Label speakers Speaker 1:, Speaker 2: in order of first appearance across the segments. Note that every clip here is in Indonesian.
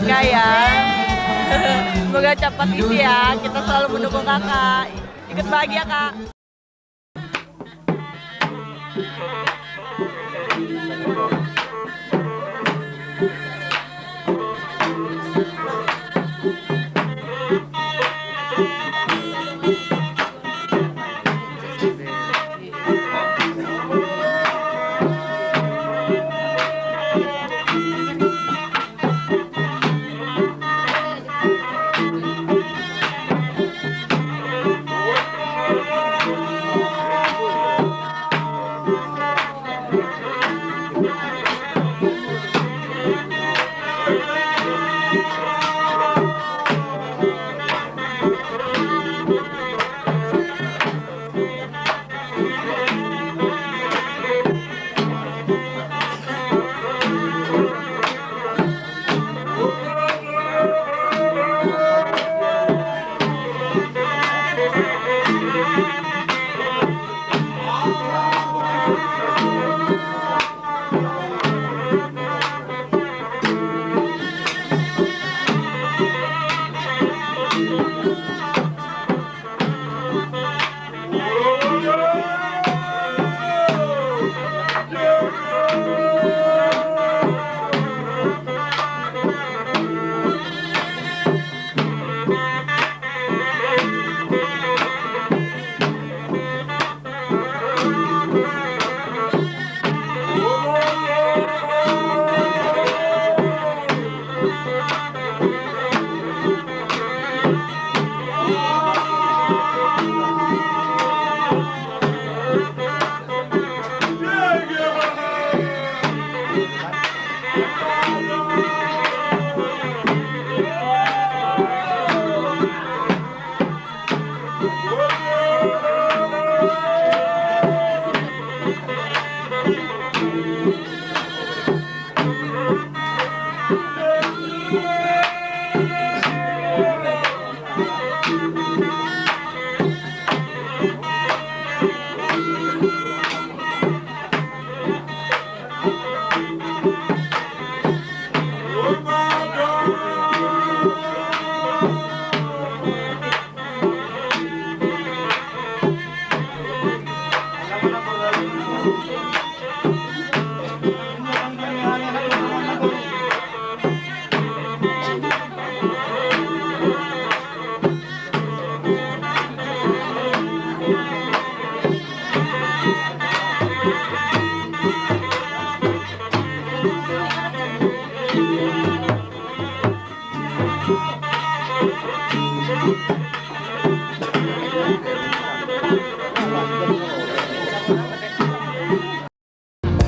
Speaker 1: menikah ya. Semoga cepat isi ya. Kita selalu mendukung kakak. Ikut bahagia kak.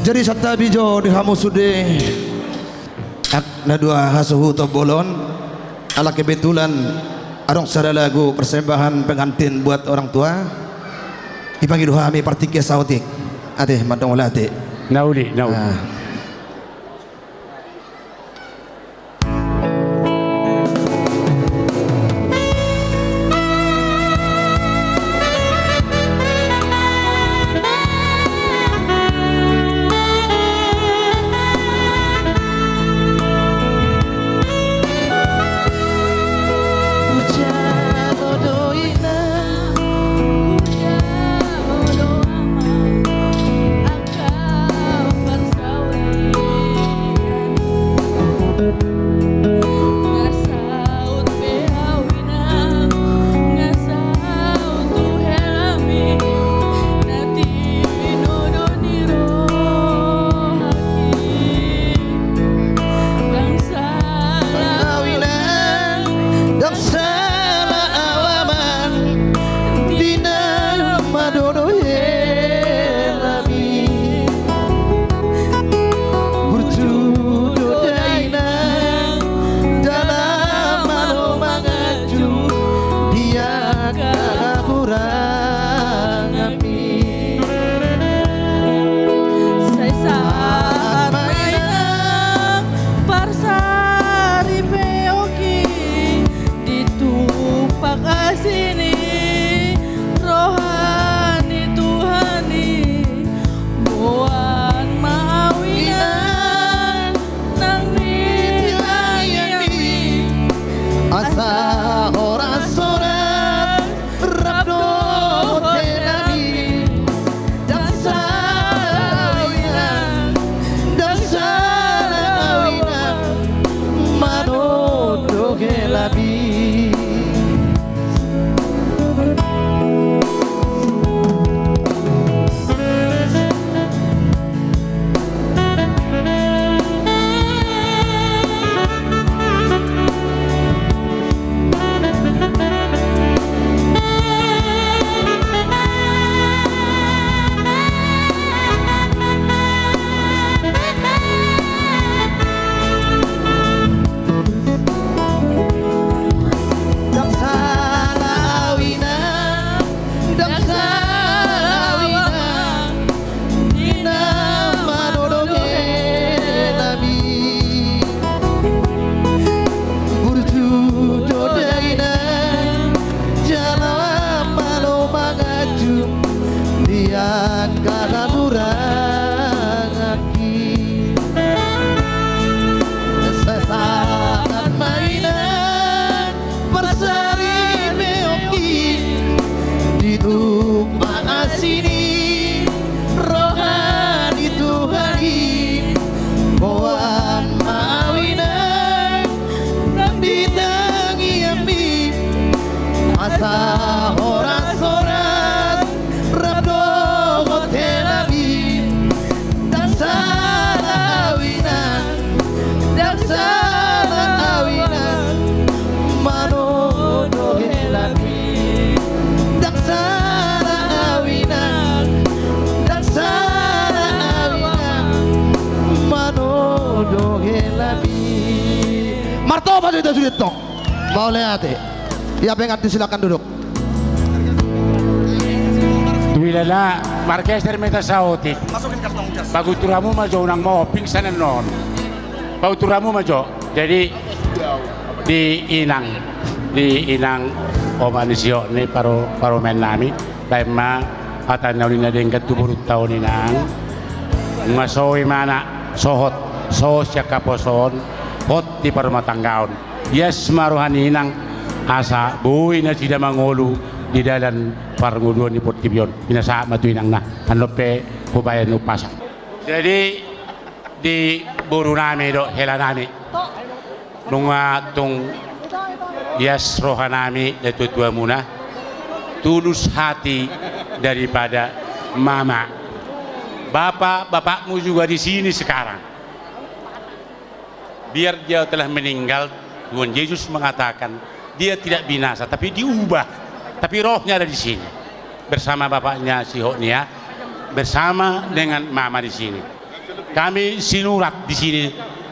Speaker 2: Jadi sata bijo di hamu sude ak na dua hasuhu to bolon ala kebetulan arong sada lagu persembahan pengantin buat orang tua dipanggil kami partike sautik ate madong ulate
Speaker 3: naudi
Speaker 2: sa oras-oras Rabdo Hotel Abim Dan sa awinan Dan sa awinan Manono Abim Dan sa awinan Dan sa awinan Manono Abim Marto apa itu sulit tok? Mau lihat ya pengen silakan duduk.
Speaker 3: Duilala, Marquez Hermeta Sauti.
Speaker 2: Masukin kartong jas.
Speaker 3: Paguturamu majo unang mo, pingsanan non. Paguturamu majo. Jadi di inang omanisyo ni paro men nami. Lema atanaw ni na din katubulot taon inang. Masoy mana sohot siya kaposon hot di parumatanggaon. Yes maruhan inang asa buhay na sila mangulu di dalan parnguduan ni Portibyon pinasama tuwinang na hanlope hubayan upasa. Jadi di buru nami do hela nami nung tung yes roha nami natutua muna tulus hati daripada mama bapakmu juga di sini sekarang biar dia telah meninggal Tuhan Yesus mengatakan dia tidak binasa tapi diubah tapi rohnya ada di sini bersama bapaknya si Hoknia bersama dengan mama di sini kami sinurat di sini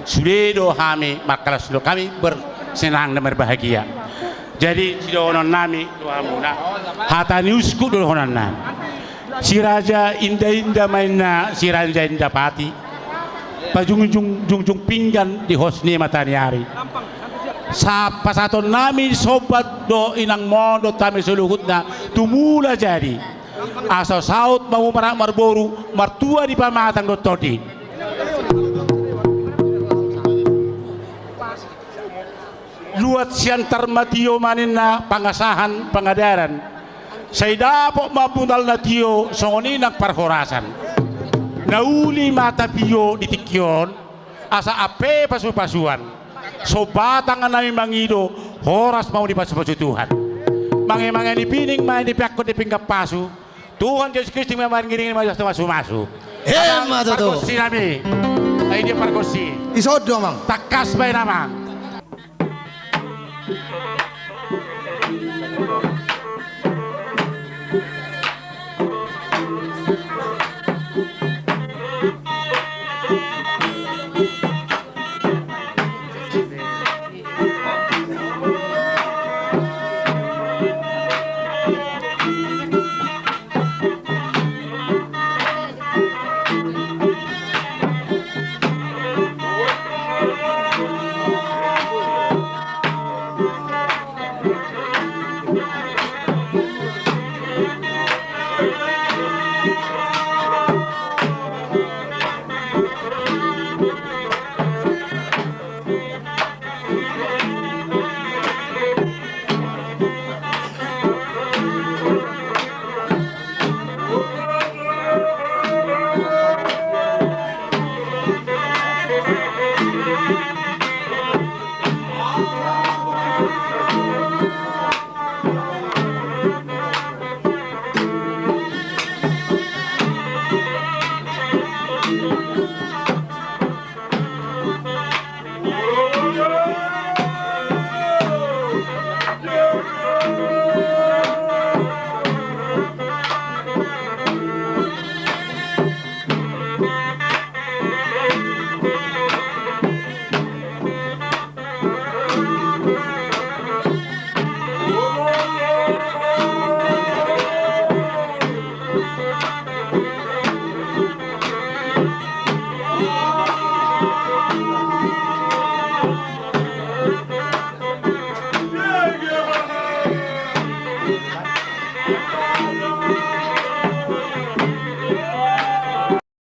Speaker 3: sudedo kami makalah sudah kami bersenang dan berbahagia jadi sidonon nami tuhamuna hatani usku dohonan nami si raja indah-indah mainna si raja indah pati pajungjung pinggan di hosni mataniari sa pasaton nami sobat do inang mondo tami suluhut na tumula jadi asa saut mau marak marboru martua di pamatang do todi luat siantar matio manin na pangasahan pangadaran say dapo mabunal na tiyo songoni ng parhorasan nauli mata piyo di tikyon asa ape pasu-pasuan so batang namin mangido horas mau di pasu-pasu Tuhan mange-mange ni pining main di piyakot di pinggap pasu Tuhan Yesus Kristus memang ngiringin masu-masu
Speaker 2: Mata to.
Speaker 3: pargosi nami ay di pargosi
Speaker 2: Isodo mang.
Speaker 3: takas bay namang